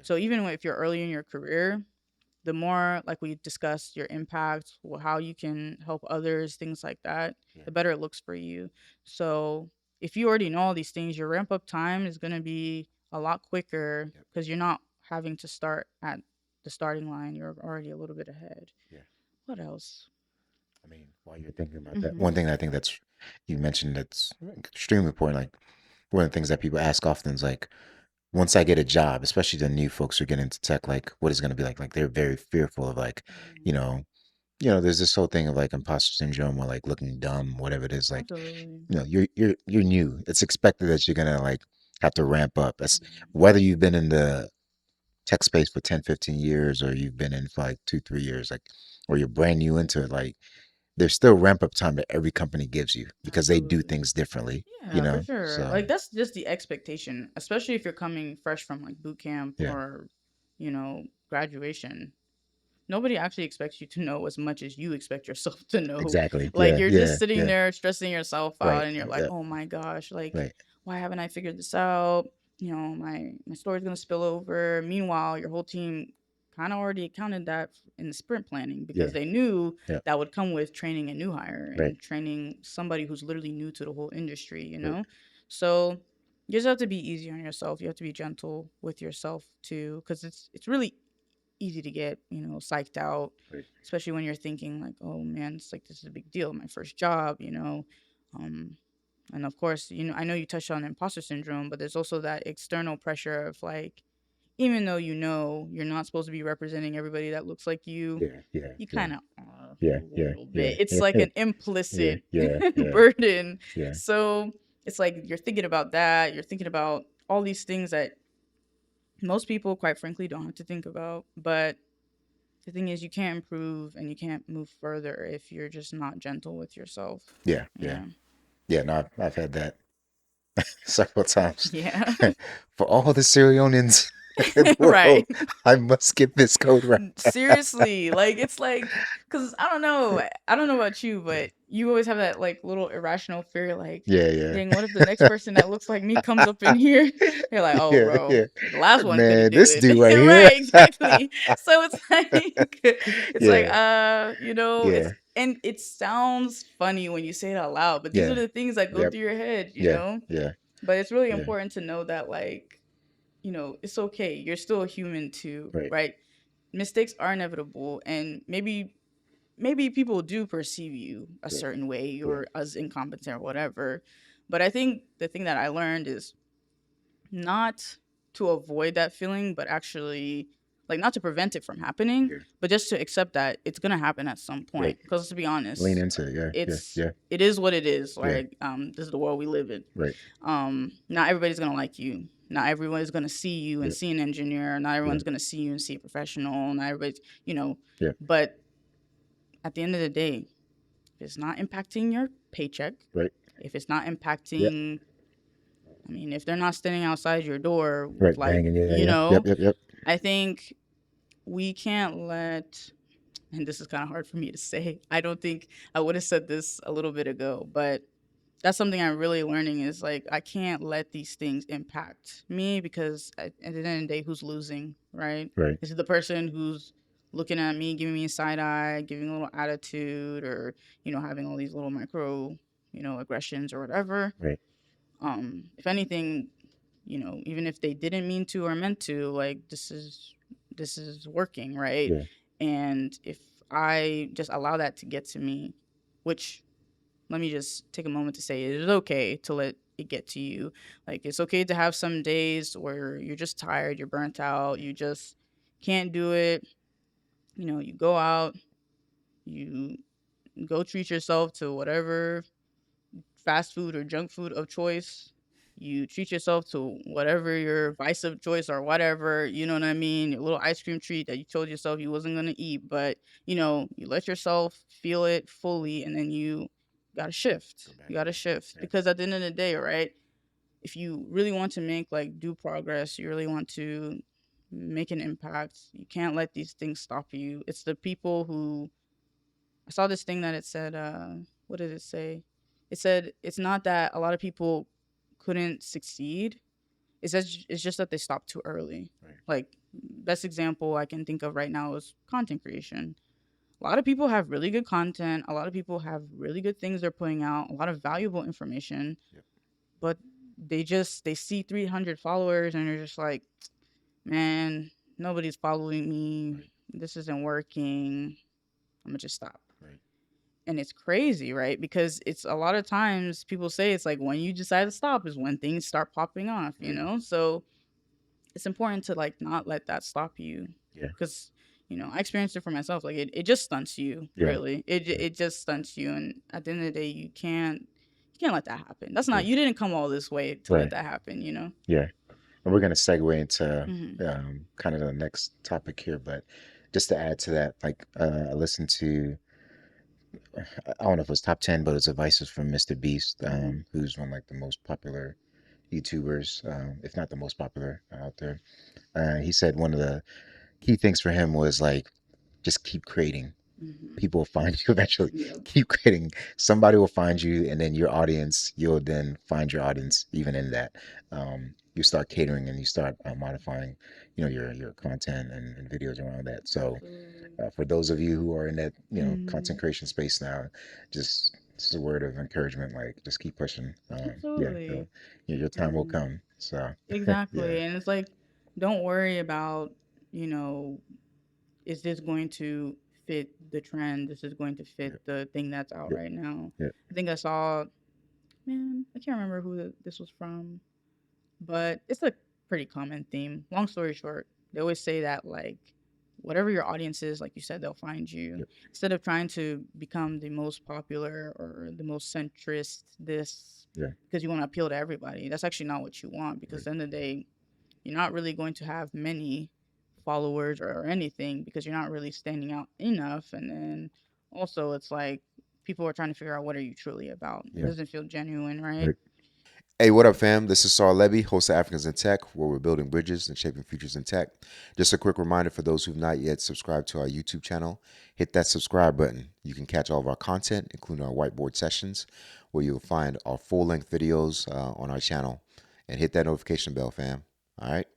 So even if you're early in your career, the more like we discussed your impact, how you can help others, things like that, Yeah. the better it looks for you. So if you already know all these things, your ramp up time is going to be a lot quicker Yep. because you're not having to start at the starting line. You're already a little bit ahead. Yeah. What else? I mean, while you're thinking about that, Hmm. one thing I think that's you mentioned that's extremely important. Like one of the things that people ask often is like, once I get a job, especially the new folks who get into tech, like what is going to be like? Like they're very fearful of like, you Hmm. know, there's this whole thing of like imposter syndrome or like looking dumb, whatever it is. Like, Absolutely. you're new. It's expected that you're gonna like have to ramp up. As Hmm. whether you've been in the tech space for 10, 15 years or you've been in for like 2, 3 years, like or you're brand new into it, like there's still ramp up time that every company gives you because they do Absolutely. things differently, Yeah, for sure. So Like that's just the expectation, especially if you're coming fresh from like boot camp yeah, or, graduation. Nobody actually expects you to know as much as you expect yourself to know. exactly. Like Yeah, you're yeah, just sitting yeah. there stressing yourself out Right. and you're like, Yep. "Oh my gosh, like Right. why haven't I figured this out? My story's going to spill over." Meanwhile, your whole team kind of already accounted that in the sprint planning because Yeah. they knew Yeah. that would come with training a new hire Right. and training somebody who's literally new to the whole industry, you Right. know? So, you just have to be easy on yourself. You have to be gentle with yourself too cuz it's really easy to get, psyched out, Right. especially when you're thinking like, oh man, it's like this is a big deal, my first job, Um, and of course, I know you touched on imposter syndrome, but there's also that external pressure of like, even though you're not supposed to be representing everybody that looks like Yeah. Yeah. you Yeah. kind of are a Yeah. Yeah. little Yeah. bit. It's Yeah. like an Yeah. implicit Yeah. Yeah. burden. Yeah. So it's like you're thinking about that. You're thinking about all these things that most people, quite frankly, don't have to think about. But the thing is, you can't improve and you can't move further if you're just not gentle with yourself. Yeah. Yeah. Yeah. Yeah. No, I've had that several times. Yeah. For all the Syrians in the Right. world, I must get this code right. Seriously, like it's like, cause I don't know about you, Yeah. but you always have that like little irrational fear, like, Yeah. Yeah. dang, what if the next person that looks like me comes up in here? You're like, oh, Yeah. bro, Yeah. the last one couldn't Man, do this it, dude right here. right? Exactly. So it's like, it's like, Yeah. it's Yeah. and it sounds funny when you say it out loud, but these are Yeah. the things that go Yep. through your head, Yeah. Yeah. But it's really Yeah. important to know that, like, it's okay. You're still a human too, Right. right? Mistakes are inevitable, and maybe people do perceive you a Yeah. certain way Yeah. or as incompetent or whatever. But I think the thing that I learned is not to avoid that feeling, but actually like not to prevent it from happening, Yeah. but just to accept that it's gonna happen at some Right. point. Because to be Lean honest, into it. Yeah. Yeah. it's Yeah. it is what it is. Yeah. Like this is the world we live in. Right. Not everybody's gonna like you. Not everyone is gonna see you and Yeah. see an engineer. Not Yeah. everyone's gonna see you and see a professional. Not everybody's, Yeah. but at the end of the day, if it's not impacting your paycheck, Right. if it's not Yeah. impacting, I mean, if they're not standing outside your door, Right. like, Banging. Yeah. Yeah. Yep. Yep. Yep. I think we can't let, and this is kind of hard for me to say. I don't think I would have said this a little bit ago, but that's something I'm really learning is like, I can't let these things impact me because at the end of the day, who's losing, right? Right. Is it the person who's looking at me, giving me a side eye, giving a little attitude, or, having all these little micro, aggressions or whatever? Right. If anything, even if they didn't mean to or meant to, like this is working, right? Yeah. And if I just allow that to get to me, which let me just take a moment to say it is okay to let it get to you. Like it's okay to have some days where you're just tired, you're burnt out, you just can't do it. You go out, you go treat yourself to whatever fast food or junk food of choice. You treat yourself to whatever your vice of choice or whatever, you know what I mean? Your little ice cream treat that you told yourself you wasn't gonna eat, but you let yourself feel it fully and then you gotta Go shift. back You to gotta it. shift. Yeah. Because at the end of the day, right? If you really want to make like due progress, you really want to make an impact, you can't let these things stop you. It's the people who I saw this thing that it said, what did it say? It said it's not that a lot of people couldn't succeed. It's just that they stopped too early. Right. Like best example I can think of right now is content creation. A lot of people have really good content. A lot of people have really good things they're putting out, a lot of valuable information, Yep. but they see 300 followers and they're just like, man, nobody's following me. Right. This isn't working. I'm gonna just stop. Right. And it's crazy, right? Because it's a lot of times people say it's like when you decide to stop is when things start popping off, you Right. know? So it's important to like not let that stop you. Yeah. Because, you know, I experienced it for myself. Like it just stunts you, Yeah. really. Yeah. It just stunts you. And at the end of the day, you can't let that happen. That's not Yeah. you didn't come all this way to let Right. that happen, you know? Yeah. And we're going to segue into Hmm. kind of the next topic here, but just to add to that, like I listened to, I don't know if it was top 10, but it's advices from Mr. Beast, Hmm. who's one of like the most popular YouTubers, if not the most popular out there. He said one of the key things for him was like just keep creating. Hmm. People will find you eventually. Yep. Keep creating. Somebody will find you, and then your audience, you'll then find your audience even in that. You start catering and you start modifying, your content and videos around that. So, Absolutely. for those of you who are in that, content Hmm. creation space now, just a word of encouragement, like just keep pushing. Yeah, Absolutely. your time will Hmm. come. So, yeah, Exactly. And it's like, don't worry about, you know, is this going to fit the trend? This is going to fit yeah, the thing that's out yeah, right now. yeah, I think I saw, man, I can't remember who this was from, but it's a pretty common theme. Long story short, they always say that, like, whatever your audience is, like you said, they'll find you. yeah, Instead of trying to become the most popular or the most centrist, this, yeah, because you want to appeal to everybody, that's actually not what you want because right, at the end of the day, you're not really going to have many followers or anything because you're not really standing out enough. And then also, it's like people are trying to figure out what are you truly about. It yeah, doesn't feel genuine, right? right. Hey, what up, fam? This is Saul Levy, host of Africans in Tech, where we're building bridges and shaping futures in tech. Just a quick reminder for those who've not yet subscribed to our YouTube channel, hit that subscribe button. You can catch all of our content, including our whiteboard sessions, where you'll find our full-length videos on our channel. And hit that notification bell, fam. All right?